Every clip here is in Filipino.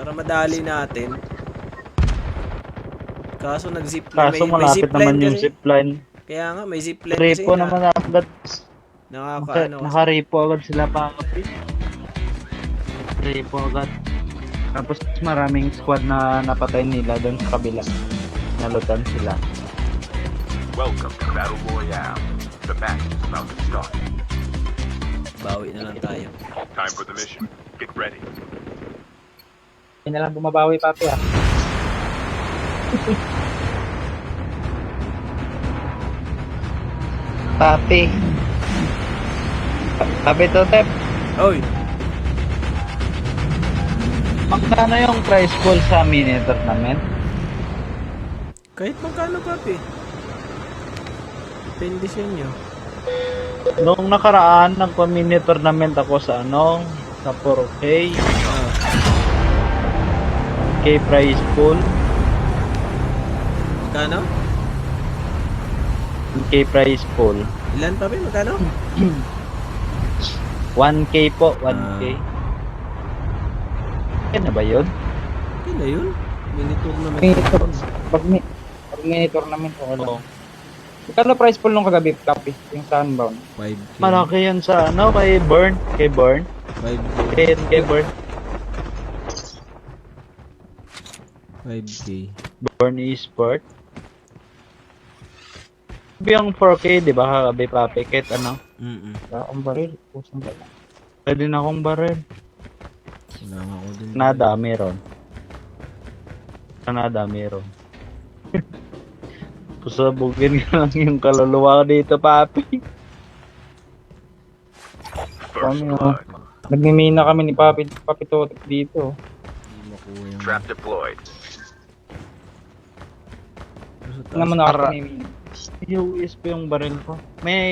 Para madali natin. Kaso nag-zipline. Kaso malapit naman yung zipline. Kaya nga, may zipline kasi Repo naman agad. Nakaka-ano. Naka-repo agad sila Papi. Repo agad. Tapos maraming squad na napatay nila doon sa kabila. Nalutan sila. Welcome to Battle Royale. The match is about to start. Bawi na lang tayo. Time for the mission. Get ready. Hindi na lang bumabawi, Papi, ah. Papi. Papi Totep. Oy! Magkano yung price pool sa mini tournament? Kahit magkano, papi. Depende sa inyo. Nung nakaraan, nagpa-mini tournament ako sa sa 4K. K price pool. Magkano? K price pool. Ilan, papi? Magkano? 1K po, 1K. Yan na ba yun? Kila yun? Mini tournament. Pag mini tournament ko lang. Magkano price pool nung kagabi, Papi? Yung Sunbound. 5K. Malaki yun sa kay Burn. Kay Burn. 5K. Kay Burn. 5K. Burn Esport. Yung 4K, di ba kagabi Papi? Kahit Wala akong baril. Pusang bala. pwede na akong baril. Wala nga ako din. Canada, meron. Canada, meron. Pusabugin ka lang yung kaluluwa ko dito, Papi. First Kami, blood. Nagmimina kami ni Papi Totep dito. Hindi makuha yung... Trap deployed. Sa taas. Ano naman ako Para- nagmimina? USB yung baril ko. May...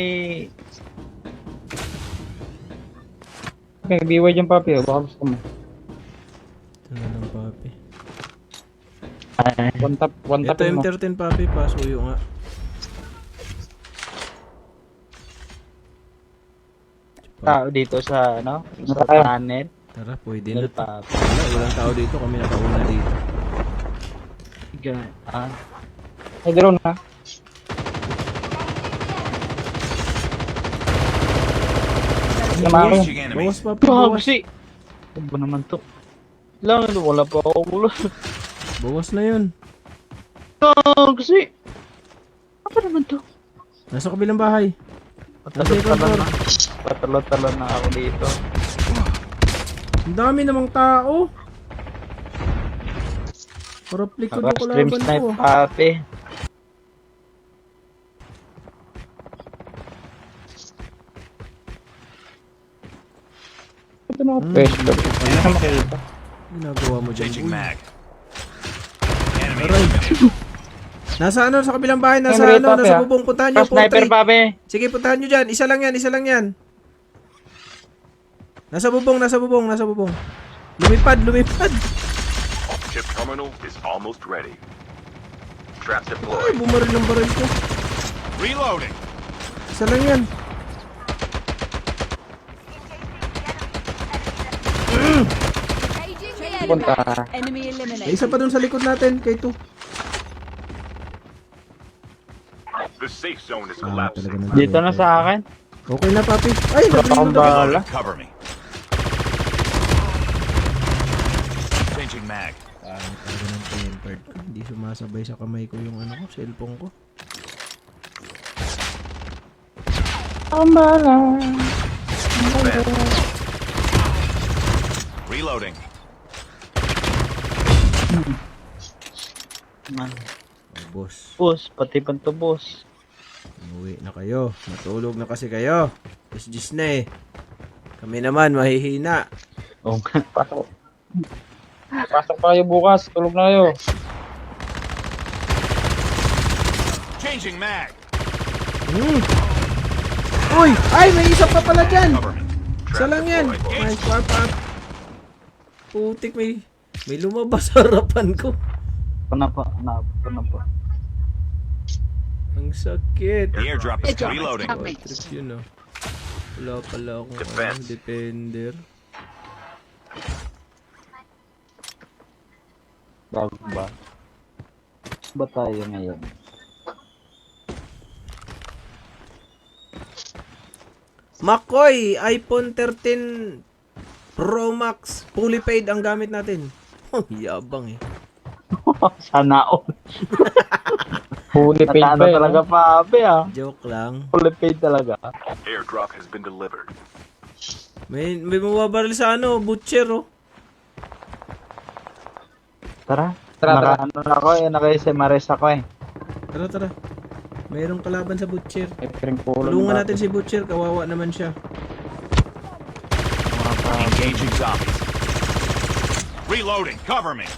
Okay, B-word yung Papi, oh. Baka gusto mo. Ito na lang, papi. One tap Ito mo. M13, papi. Pasuyo nga. tao dito sa sa Tayo. tunnel. Tara, pwede na. Papi. Walang tao dito. Kami nakauna dito. Ay, drone na. Yamaki. Engaging enemy. Bawas, papi. Bawas. Bawas. Ano ba naman to? Lang, wala pa ako ulo. Bawas na yun. Kasi. Apa naman to? Nasa kabilang bahay. Patalot-talon na. Patalot-talon na ako dito. Ang dami namang tao. Para likod ako Naka-stream laban snipe, ko. Papi. Ito na ako pwesto. Ano na makikita? Ginagawa mo dyan. Changing Uy. mag. Enemy Aray. eliminated. Nasa sa kabilang bahay. Nasa Memory, papi, nasa ah. bubong. Puntahan nyo. Sniper, Papi. Sige, puntahan nyo dyan. Isa lang yan. Nasa bubong. Lumipad. Chip terminal is almost ready. Trap Ay, deployed. bumaril ng baril ko. Reloading. Isa lang yan. Punta. Enemy May eliminated. isa pa dun sa likod natin. Kay 2. The safe zone is talaga collapsing. naman. Dito na sa akin. Okay na, papi. Ay, Akong nag-reload ako. bahala. Cover me. Changing mag. Talaga ng tempered ko. Hindi sumasabay sa kamay ko yung cellphone ko. Reloading. Man. Oh, boss. Boss, pati pantubos. Umuwi na kayo. Matulog na kasi kayo. Gis na eh. Kami naman, mahihina. Oh, Pasok. Pasok pa kayo bukas. Tulog na kayo. Changing mag. Uy! Ay, may isa pa pala dyan! Cover me. Isa lang yan. Nice pop up. Putik, may lumabas sa harapan ko. Panapa. Ang sakit. The airdrop is reloading. Oh, trip yun, oh. Wala pala akong Defense. defender. Bago ba? Ba tayo ngayon? Makoy, iPhone 13 Pro Max, fully paid ang gamit natin. Oh, yabang eh. Sana all. Fully paid Nakano ba yun? talaga pa, abe ah. Joke lang. Fully paid talaga. Airdrop has been delivered. May mababaril sa ano, butcher oh. Tara. Tara. Naka-ano na ako eh. Naka-SMRS ako eh. Tara, tara. Mayroong kalaban sa butcher. May pringkulo Tulungan na natin si butcher, kawawa naman siya. Engaging zombies. Reloading. Cover me.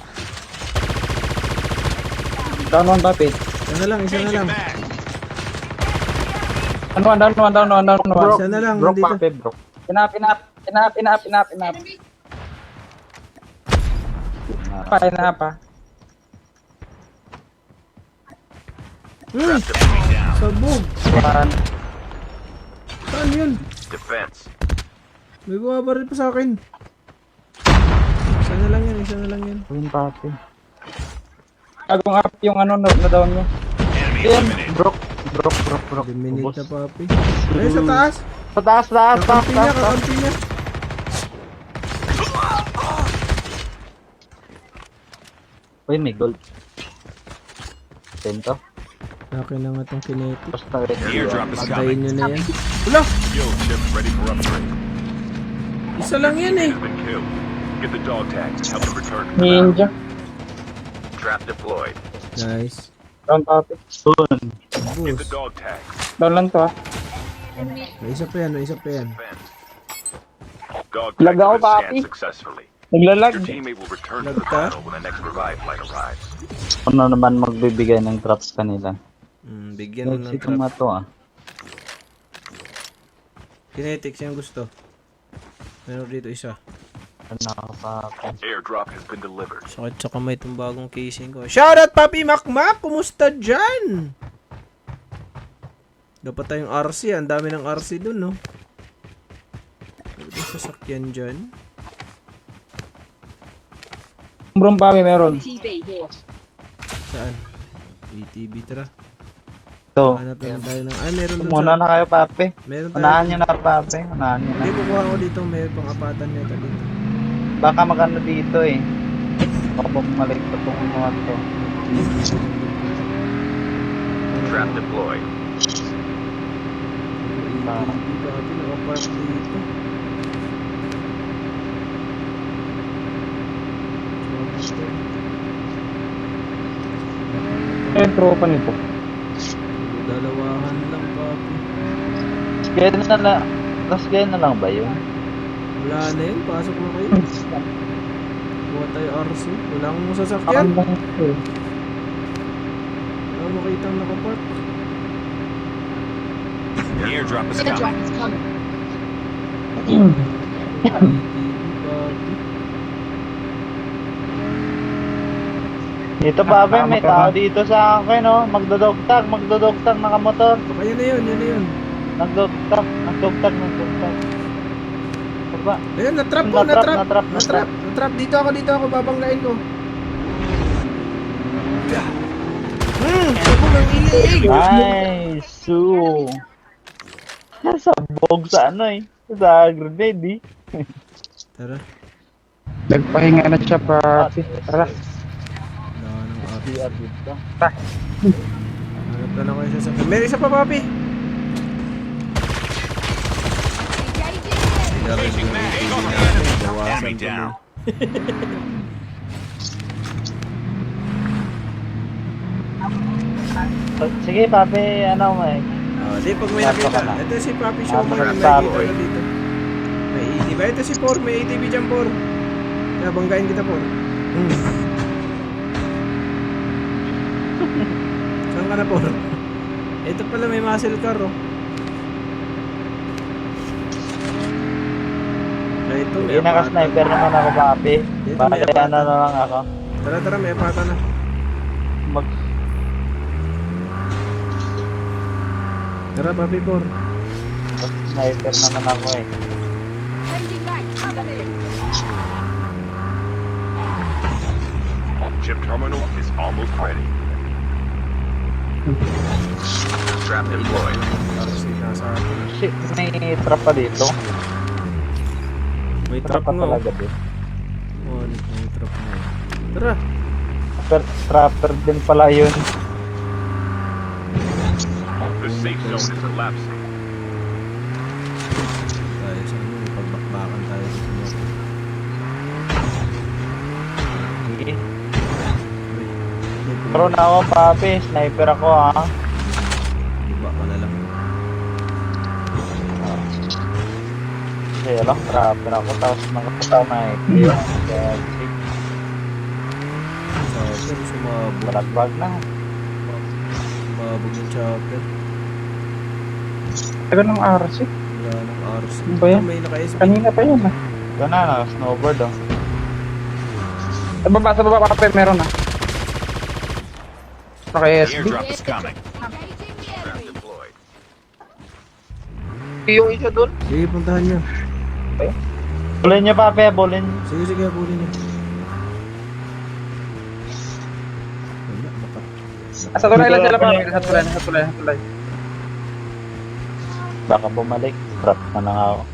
Down one, Papit. Isa na lang, isa na lang. Mag. Down one. Isa na lang, Bro, nandito. pape, bro. Pinap. Pinapa. Enemy down. Sabog. One. Saan yun? Defense. May bumabaril pa sa akin. Isa na lang yan, isa na lang yan. Ayun, pape. Agong up yung ano, na-down nyo. Enemy Ayan, eliminated. bro. Eliminate na Ubos. papi. Ayun sa taas. Sa taas, taas. Kakampi niya, kakampi niya. Uy, may gold. Tento. Laki na nga itong kinetic. Basta rin. Airdrop is Patayin coming. nyo na yan. Wala! Skill chip ready for upgrade. Isa lang yan eh. Has been killed. Get the dog tags and help them return to the battle. Ninja. Trap deployed. Nice. Down, Papit. Soon. Get the Boost. dog tags. Down lang to ah. May isa pa yan, may isa pa yan. Defense. Dog Lag tags ako, have been papi. scanned successfully. Naglalag. Your teammate will return to Lag the ka? battle when the next revive flight arrives. Ano naman magbibigay ng traps kanila? Bigyan mo ng Mexico ma trap. to ah. Kinetics yung gusto. Meron dito isa. Ano pa? Airdrop has been delivered. Sakit sa kamay itong bagong casing ko. Shoutout Papi Makmak! Kumusta dyan? Dapat tayong RC. Ang dami ng RC dun, no? Ano yung sasakyan dyan? Brum, Papi, meron. Saan? BTB, tara. So, Hanap lang tayo ng... Ay, meron dun muna sa... na kayo, pape. Meron tayo. Unahan nyo na, pape. Unahan nyo na. Hindi, kukuha ko dito. May pang-apatan nito dito. Baka magano dito eh. Baka bumalik pa itong mga to. Trap deployed. BTB, Papi. Nakapark dito. Ayun, tropa nito. Dalawahan lang, Papi. Kaya na lang. Tapos kaya na lang ba yun? Wala na yun. Pasok na kayo. Kuha tayo RC. Wala akong sasakyan. Parang lang ito eh. Wala akong makitang nakapark. The airdrop is coming. BTB, Papi. Dito, pape. May tao dito sa akin, oh. Magdodogtag. Nakamotor. Baka yun na yun, yun na yun. Nagdogtag. Baba. Ayun, na-trap po, Na-trap. na-trap. Dito ako, babanggain ko. Sabog ang ilig. Nice. So. Sabog sa ano eh. Sa grenade eh. Tara. Nagpahinga na siya, Papi. Tara. Wala nang api. dito. Hanap na lang kayo sa sakyan. Meron isa pa, Papi. Changing mag. Enemy down. Sige, pape, ano mo eh. Di, pag may Nasa nakita. ka na. Ito si Papi Show, may Nasa nakita ka. na dito. May ATV. Ito si Por, may ATV dyan, Por. Kaya banggain kita, Por. Saan ka na, Por? Ito pala, may muscle car, oh. Ito, may Hindi naka-sniper naman ako, pape. Dito, may Bale, apata. ano na lang ako. Tara, may apata na. Mag... Tara, Papi Por. Sniper naman ako eh. Ship terminal is almost ready. Trap deployed. RC nasa atin. Shit, may trap pa dito. May Trap trap pa nga. pala gabi. Oh, may trap na. Tara. Trapper din pala yun. The safe zone is collapsing. Tayo sa ano, pagbakbakan tayo sa mga. Okay. Pero na ako, papi. Sniper ako, ha. Iba ka na lang. Kaya lang, trapper ako. Tapos nakasniper. Chopper, sumabog. Balagbag na. Sumabog yung chopper. Tagal ng RC. Wala nang RC. Ano ba yan? May naka-SB. Kanina pa yun, ha. Ito na, snowboard, oh. Sa baba, papi. Meron, ha. The Naka-SB. airdrop is coming. Trap deployed. Yung isa dun. Sige, puntahan niyo. Bulin niya, papi. Bulin. Sige, sige, abulin niyo. Wala, baka. Sa tulay lang sila, papi. Sa tulay. Baka bumalik. Trap na lang ako.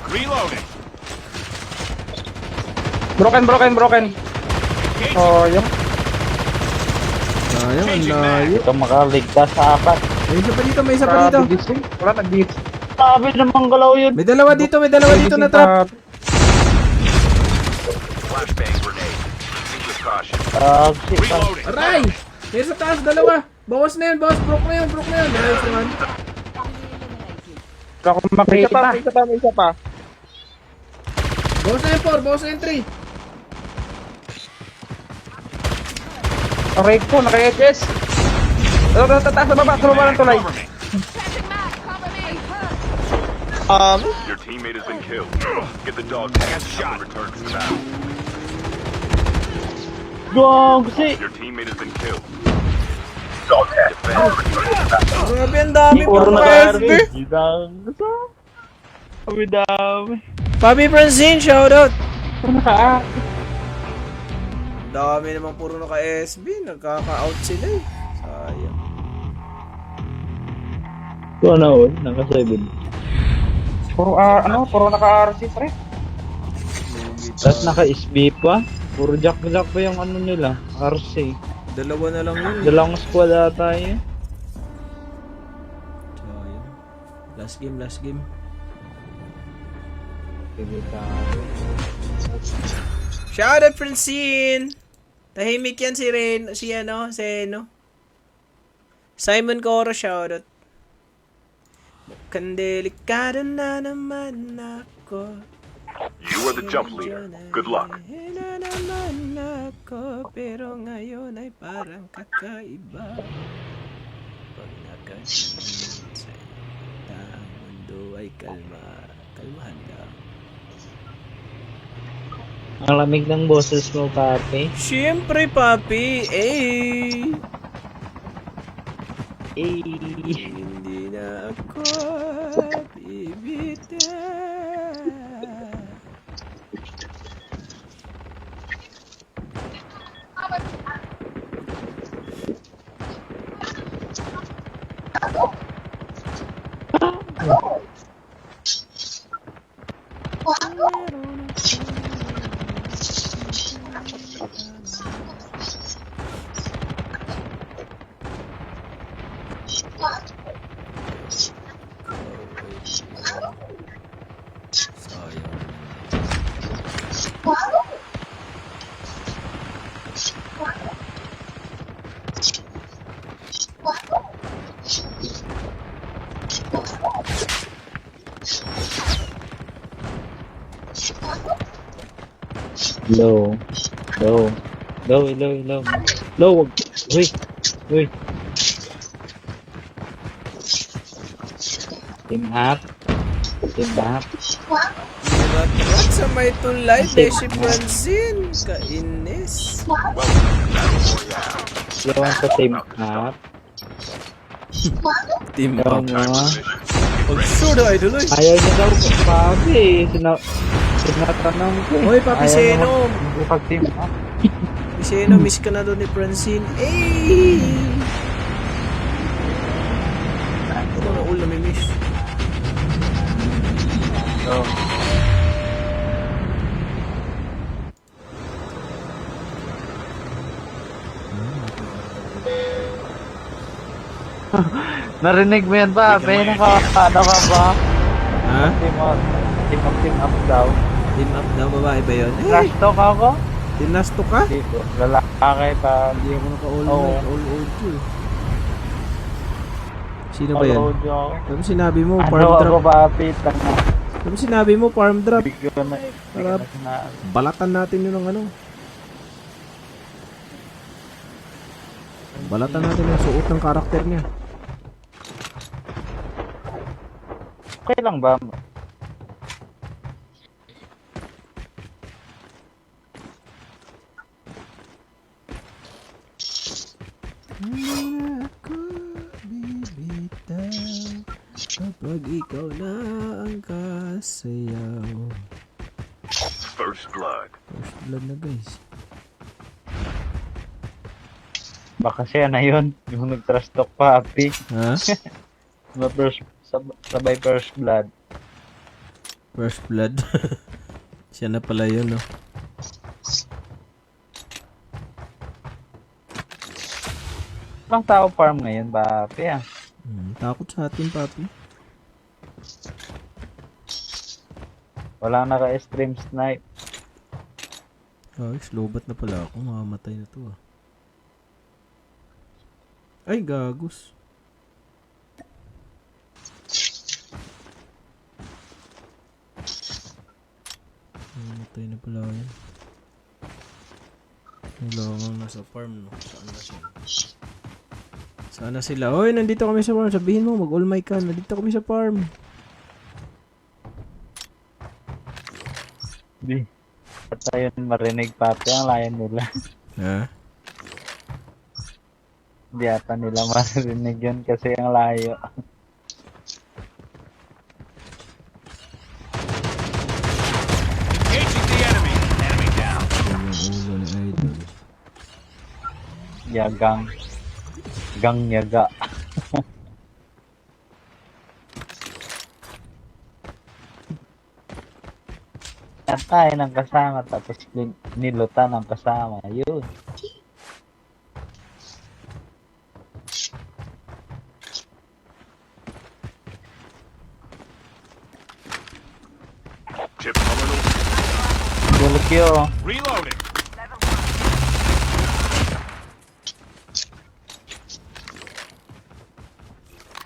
Reloading. Broken. Oh, yung Sayang, ang layo. ito makaligtas sa apat. May isa pa dito, may isa pa dito. Wala nag-beat. Sabi namang galaw yun. May dalawa dito na trap. Flashbang grenade. Proceed with caution. Shit. Reloading. Aray! May sa taas, dalawa. Bawas na yun, boss. Broke na yun. Nice naman. Ako makita. Isa pa. Bawas na yun, 4. Bawas na yun, 3. Aray ko, naka-HS. Tataas sa baba ng tulay. Cover me. Your teammate has been killed. Get the dog tag and return to the battle. Gagsi. Your teammate has been killed. Dog tag. Defend. Grabe, ang dami Puro po naka-SB. SB. Dami. Papi Francine, shoutout. Puro naka Dami namang puro naka-SB. Nagkaka-out sila eh. Sayang. Ito na all, naka-7. Puro naka-RC, pre. Tapos naka-SB pa. Puro jack-jack pa yung ano nila, RC. Dalawa na lang yun. Dalawang squad ata yun. Sayang. Last game. Shoutout Francine! Tahimik yan si Ren, si Eno. Simon Coro, shoutout. Mukhang delikado na naman ako. You are the jump leader. Good luck. Na naman ako, pero ngayon ay parang kakaiba. Pag nakatingin sa taong mundo ay kalmahan lang. Ang lamig ng boses mo, papi. Siyempre, papi, hindi na ako bibitaw. Low. Low, wag. Uy. Team up. Naratrat sa may tulay, Beshi Francine. Kainis. Welcome to Battle Royale. Yawan sa team up. Team Yawan mo. Time position. Pag-sure na idol, oy. Ayaw niya daw po, papi. Sinatanong ko eh. Oy, Papi Seno. Mag-team up. Sino, miss ka na doon ni Francine. Eh! Ito na all na may miss. So, narinig mo yan ba? Ano ka ba? Ha? Team up daw. Team up daw, babae ba yun? Eh, Trash talk ako? tinasto ka? Dito. Lalaki pa. Hindi ako naka-all Oo. night, all audio. Sino ba yan? Audio ako. Ano sinabi mo? Ano Farm ako drop. papi? Tanga. Ano sinabi mo? Farm drop. Bigyo na. Sarap. Balatan natin yun ng ano. Balatan natin yung suot ng karakter niya. Okay lang ba? Ako bibitaw kapag ikaw na ang kasayaw. First blood. First blood na guys. Baka siya na yun. Yung nag-trash talk papi. Ha? Sabay first blood. First blood. Siya na pala yun, no? Ibang tao farm ngayon papi ah. Takot sa atin, papi. Wala naka-stream snipe. Ay, slowbat na pala ako. Mamamatay na to, ah. Ay, gagos. Mamamatay na pala yan. Kailangan nasa farm, no? Saan na siya? Sana sila. Oy, nandito kami sa farm. Sabihin mo, mag-all mic ka. Nandito kami sa farm. Di. At tayo marinig papi ang layan nila. Ha? Hindi ata nila marinig yun kasi ang layo. Engaging the enemy. Enemy down. Yan yung ulo ni Idol. Yagang. Gang yaga. At tayo ng kasama tapos nilutan ng kasama. Yun. Chip terminal. Bulkyo. Reloading.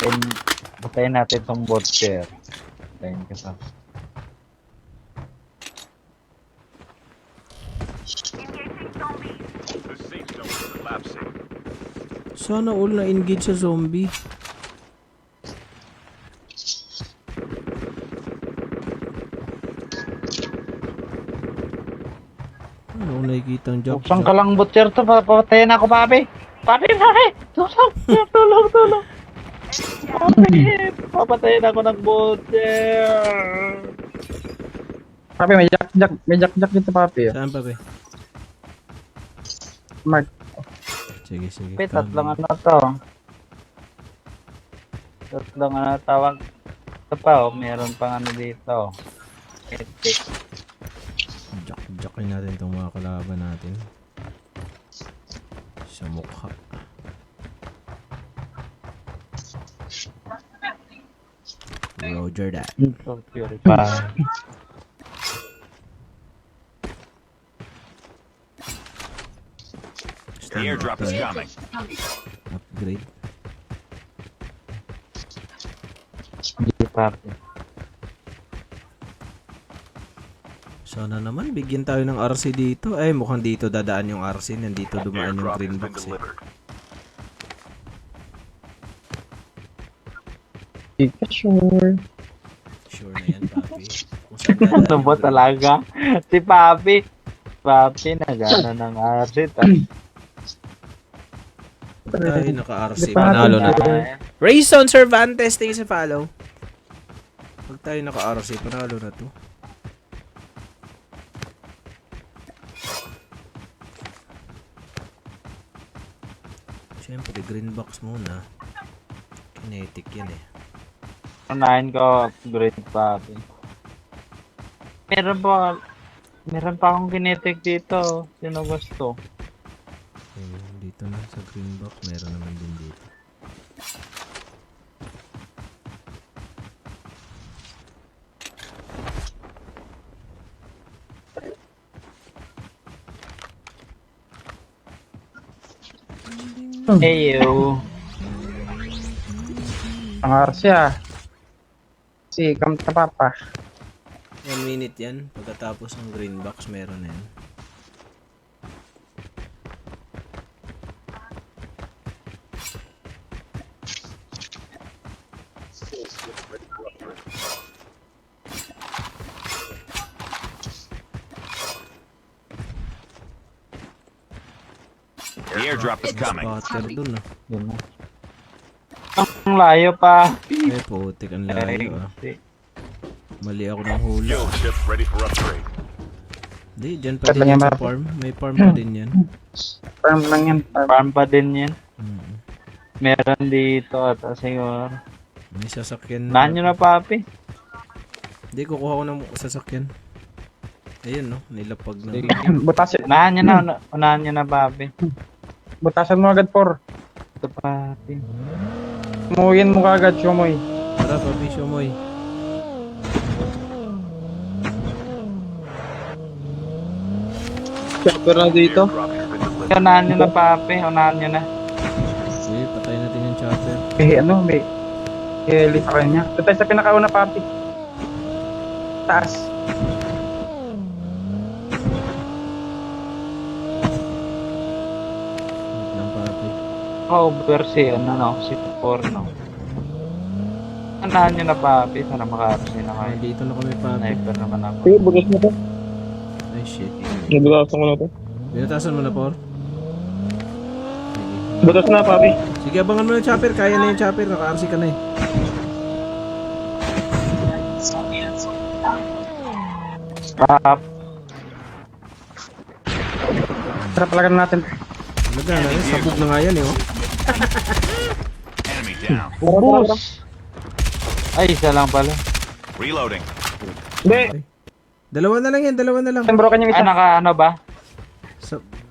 And batayin natin tong butcher. Batayin ka sa. The safe zone is collapsing. Sana all na engage sa zombie. Ano nakikita ang job? Buksan ka lang butcher to. Papatayin ako papi. Papi. Tulong. Tulong. Papi. Papatayin ako ng butcher. Papi, may jack dito, papi. Saan pa, be? Mark. Sige, sige. Papi, tatlong ano to. Tatlong ano tawag. Ito pa oh, meron pang ano dito. Epic. Jack-jackin natin itong mga kalaban natin. Sa mukha. Roger that. So purify. The airdrop is coming. Upgrade. Hindi papi. Sana naman bigyan tayo ng RC dito. Ay, mukhang dito dadaan yung RC. Nandito dumaan yung Airdrop green has been box eh. delivered. Sure. Sure na yan, papi. Kung saan dadaan Ano yung ba green- talaga? Si papi. Papi nagana ng arsit. Tayo naka-RC. Di pa Panalo na. natin- Rayson Cervantes, thank you sa follow. Pag tayo naka-RC, panalo na to. Siyempre, green box muna. Kinetic yan eh. Unahin ko, upgrade papi. Meron pa akong kinetic dito. Sino gusto? Dito na sa green box, meron naman din dito. Eyo. Ang siya. Si Kamta Papa. 1 minute yan. Pagkatapos ng green box, meron na yan. The airdrop is coming. Scatter dun ah. Yun na. Ang layo pa. Ay, putik ang layo ah. Mali ako ng hula. Yo, ship ready for upgrade. Di, dyan pa din yan sa farm. May farm pa din yan. Farm lang yan. Farm. Farm pa din yan. Mm. Meron dito at siguro. May sasakyan. Unahan nyo na papi. Di, kukuha ko ng sasakyan. Ayun no, nilapag na. Butasan. Unahan nyo na papi. Butasan mo agad, Por. Ito papi. Umuwiin mo kagad, Shumoy. Tara, papi, Shumoy. Chopper na dito. Airdrop has been delivered. Unahan nyo na papi. Unahan nyo na. Sige, patay natin yung chopper. May heli sa kanya. Ito tayo sa pinakauna, Papi. Taas. Wait lang, papi. Over si si Porno. Unahan nyo na papi. Sana makaroon na kayo. Dito na kami, papi. Sniper naman ako. Sige, bugas mo to. Ay, shit. Nabutasan ko na to. Binutasan mo na, Por? Sige. Butas na, Papi. Sige, abangan mo yung chopper. Kaya na yung chopper. Naka-RC ka na eh. Pap. Tara, palagan natin. Ano ka na? Sabog na nga yan eh, oh. Enemy down. Ubus! Ay, isa lang pala. Reloading. Hindi. Dalawa na lang yan, dalawa na lang. Broken yung isa. Ano ba?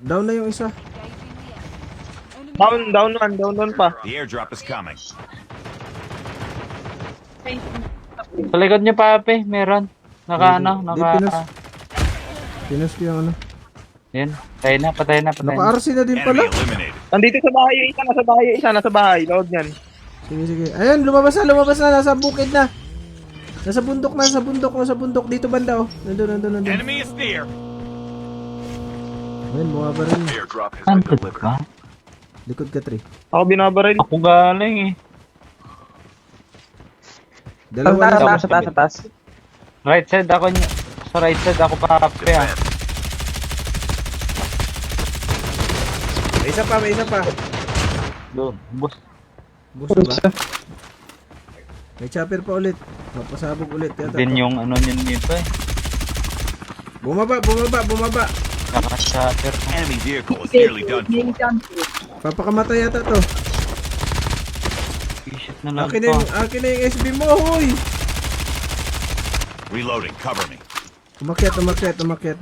Down na yung isa. Down pa. The airdrop is coming. Sa likod nyo papi, meron. Di, Pinos ko yung ano. Yan. Patay na. Naka-RC na din pala. Enemy eliminated. Nandito sa bahay yung isa, nasa bahay. Load niyan. Sige, sige. Ayan, lumabas na. Nasa bukid na. Nasa bundok. Dito banda, oh. Nandun. Enemy is near. Ayan, bumaba rin. Airdrop has been delivered. Likod ka, Trey. Ako binabaril. Ako galing eh. Dalawa na. Sa taas. Right side ako sa right side ako papi ah. May isa pa. Doon, bus. Gusto ba? May chopper pa ulit. Mapasabog ulit. Yata. Din yung ano nyo nito eh. Bumaba. Naka-shatter. Enemy vehicle is nearly done for. Papakamatay yata to. T-shirt na lang Akin to. na yung SB mo, hoy! Reloading. Cover me. Umakyat.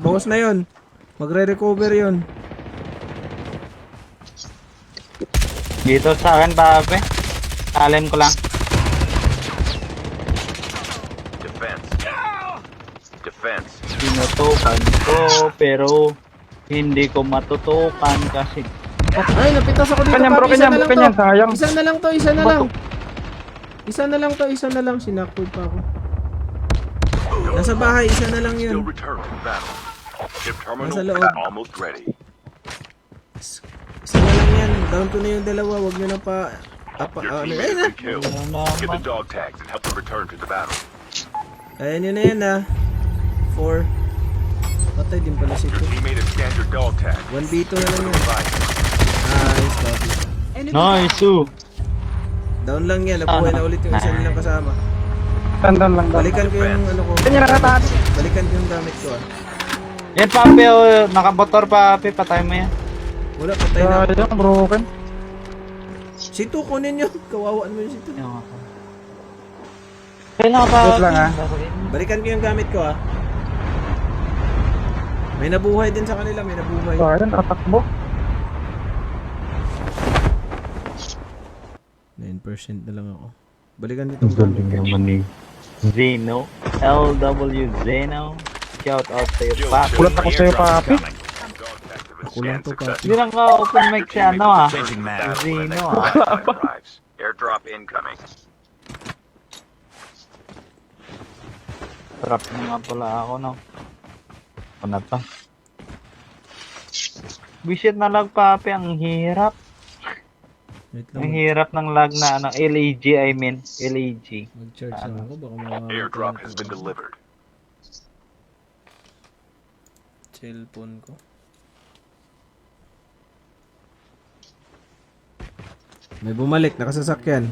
Bawas na yon. Magre-recover yon. Dito sa akin papi. Talent ko lang. Defense. Tinutukan ko pero hindi ko matutukan kasi Ay, napitas ako dito. Kanyang Papi. broken yan, sayang. Isa na lang. Sinakpod pa ako. Nasa bahay, isa na lang Still yun. return to the battle. Ship terminal Nasa loob. almost ready. Isa na lang yan. Down to na yung dalawa. Huwag nyo na pa... Your Ayun teammate na. has been killed. Get the dog tags and help them return to the battle. Ayun yun na yan ah. 4. Patay din pala si Your 2. teammate has scanned your dog tag. 1v2 na lang yan. Revive. Nice, copy. nice. Down lang yan. Nabuhay na ulit yung isa nilang kasama. Tandaan lang daw. Balikan ko yung ano ko. Ito niya nakataas. Balikan ko yung gamit ko ah. Yan, papi, oh, nakamotor, papi, patay mo yan. Wala, patay na ako. Sayang, broken. Si Tu, kunin yun. Kawawaan mo yun si Tu. Yan ako. Kailangan pa. Wait lang, ah. Balikan ko yung gamit ko ah. May nabuhay din sa kanila, may nabuhay. Sayang, nakatakbo. 9% na lang ako. Balikan nitong gamit ko. naman ni Zeno. LW Zeno. Shout out sa'yo, Yo, papi. Kulat ako sa'yo, papi. Ako lang to, papi. Hindi lang ka open mic si ano ah. Changing mag. Zeno Arrives. Airdrop incoming. Trap na nga pala ako, no? Ano na to? Visit na lag, papi. Ang hirap. Wait Ang lang, hirap ng lag na ano. LAG, I mean. LAG. mag-charge lang ako. Baka mamamatay Airdrop ako. has been delivered. Cellphone ko. May bumalik, nakasasakyan.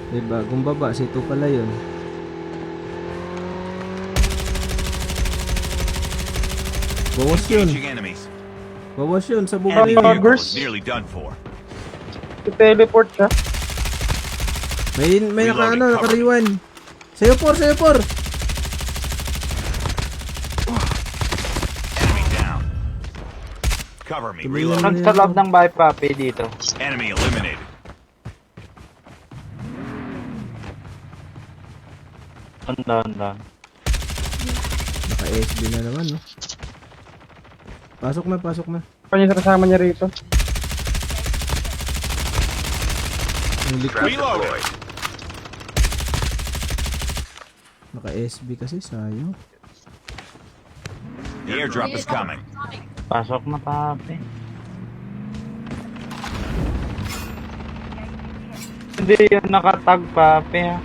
May bagong baba, si Tu pala yun. Bawas yun. enemies. Bawas yun sa bubong. Enemy Buggers. Nearly done for. I-teleport siya. May naka ano, Reloading, naka-rewind. Sa'yo por, sa'yo por. Enemy down. Cover me. Reload. Reload. Sa loob ng bahay, papi, dito. Enemy eliminated. Andan. Naka-SB na naman, no? Pasok na, pasok na. Kanya sa kasama niya rito. Ang likod. Reload. Naka-SB kasi, sayang. The airdrop is coming. Pasok na, papi. Hindi yun nakatag, papi, ha.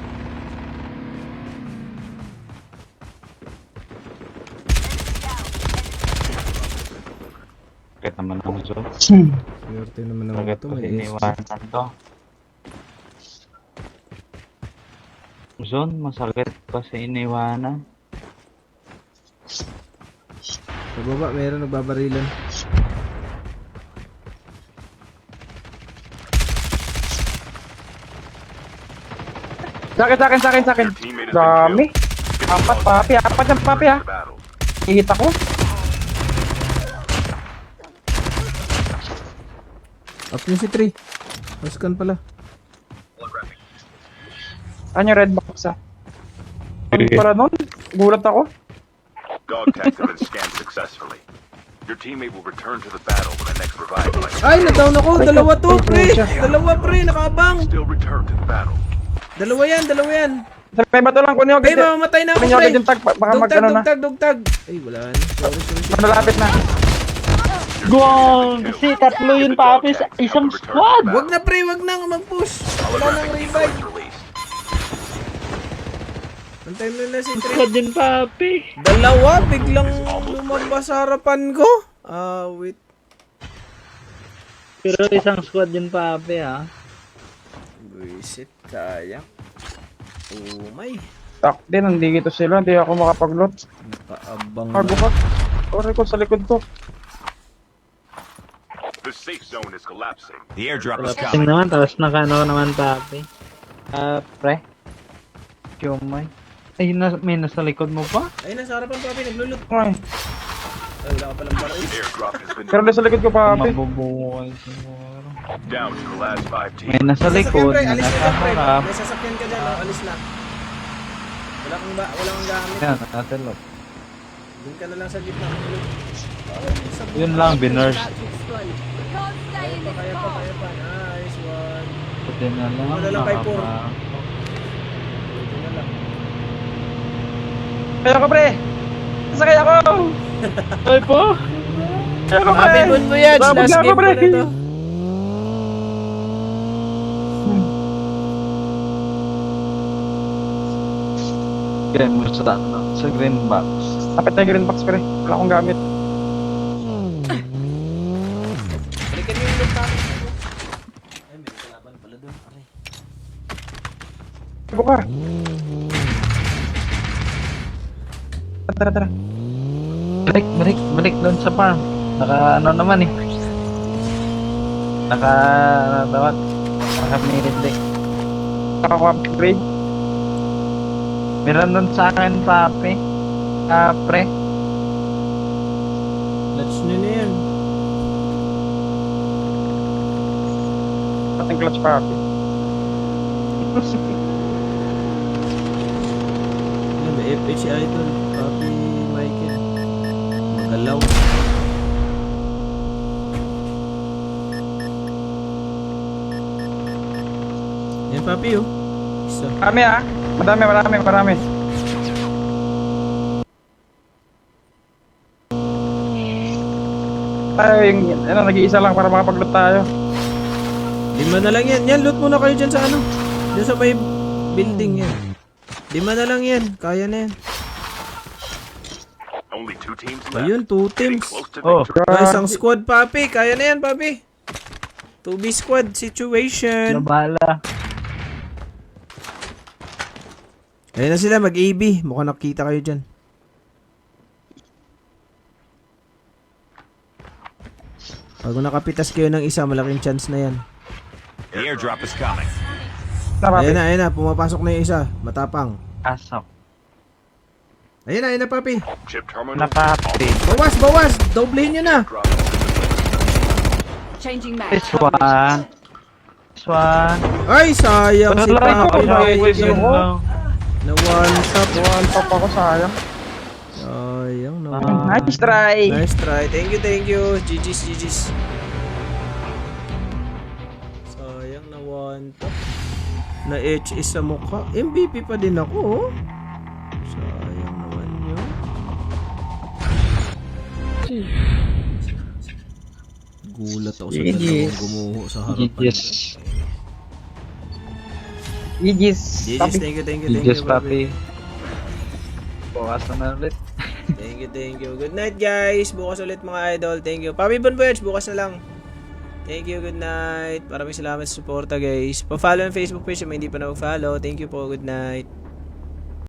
Bakit naman ang zo? Swerte naman naman Bakit ito, ko may SB. iniwanan to? Zon, masakit pa sa iniwanan. Sa baba, mayroon nagbabarilan. Sa akin. Your teammate has been Dami. killed. Apat, papi. Apat yan, papi, ha. Battle. Ihit ako. Up yung si 3. Paskan pala. Ano yung red box, ha? Ano para nun? Gulat ako. Dog tags have been scanned successfully. Your teammate will return to the battle when the next revive flight. Ay, na-down ako! Dalawa to, pre! Dalawa, pre! Nakaabang! Still return to the battle. Dalawa yan! Sa may bato lang, kunin Ay, agad. mamamatay na ako, Kunin nyo pre! agad yung tag. Baka mag ano na. Dugtag! Ay, wala na. Sorry. Malapit na. Gong! Kasi tatlo yun, papi, sa isang squad! Wag na, pre! Wag na mag-push! Wala nang revive! Released. Antay mo na si 3. Squad yun, papi! Dalawa! Biglang lumabas sa harapan ko! Wait. Pero isang squad yun, papi, ha? Buisit, kaya. Umay. Tak din, nandito sila. Hindi ako makapag-load. Nakaabang Cargo na. ka. Sorry ko sa likod ko. The safe zone is collapsing. The airdrop Tingnan naman, tapos nakano naman, papi. Pre. Chumay. Ay, may nasa likod mo pa? Ay, nasa harapan, papi. Naglulot. Ay. Ay, wala ka palang baril. Airdrop has been Pero nasa likod ko pa, papi. Mabubuhay siguro. down to the last 5 teams. May nasa Sasakyan, likod, pre. may Alis nasa ka dyan, pre. harap. May sasakyan ka dyan, oh. Alis na. Wala kang gamit. Yan, nasa loob. Doon ka na lang sa gitna. Yun lang, binurst. Kaya pa. Nice one. Puti na lang. Wala lang kay Pur. nakapa- Ito na lang. Kaya ko, pre. Nasakay ako. Ay po! Kaya ko, pre. Mabibon mo yan. Sabog Last na ako, game ko pre. na ito. Game mo sa green box. Tapit tayo green box, pre. Wala akong gamit. Balikan niyo yung loot namin. Ay, may kalaban pala doon. Aray. Cargo ka. Tara. Balik doon sa farm. Naka ano naman eh. Naka ano tawag? Naka-minute Ako-upgrade. Meron doon sa akin, papi. Pre. Clutch nyo na yan. Ating clutch papi. Yan, may FH Idol. Papi Michael. Magalaw. Yan, papi, oh. Isa. Marami ah. Marami. Tayo yung, ano, nag-iisa lang para makapag-loot tayo. 5 na lang yan. Yan, loot muna kayo dyan sa ano. Dyan sa may building yan. 5 na lang yan. Kaya na yan. Only 2 teams left. Ayun, 2 Getting teams. close to Oh. victory. Ay, isang squad, papi. Kaya na yan, papi. 2B squad situation. Nabala. Ayun na sila, mag-AB. Mukhang nakita kayo dyan. Pag nakapitas kayo ng isa, malaking chance na yan. The airdrop is coming. Ayun na. Pumapasok na yung isa. Matapang. Asok. Ayun na, papi. Chip terminal. Napapi. Bawas. Doblehin nyo na. Drop. Changing mag. This one. Ay, sayang si Wala papi. ko. Yun lang. Na one shot. One pop ako, sayang. Sayang na. Nice try. Nice try. Thank you. GG's. Sayang na one tap. Na HS sa mukha. MVP pa din ako, oh. Sayang naman yun. Gulat ako sa GG's. dalawang gumuho sa harapan. GG's. GG's, thank you, Just papi. Bawasan na ulit. Thank you. Good night, guys. Bukas ulit, mga idol. Thank you. Papi Bon Voyage, bukas na lang. Thank you, good night. Maraming salamat sa suporta, guys. Pa-follow ang Facebook page kung hindi pa na follow. Thank you po, good night.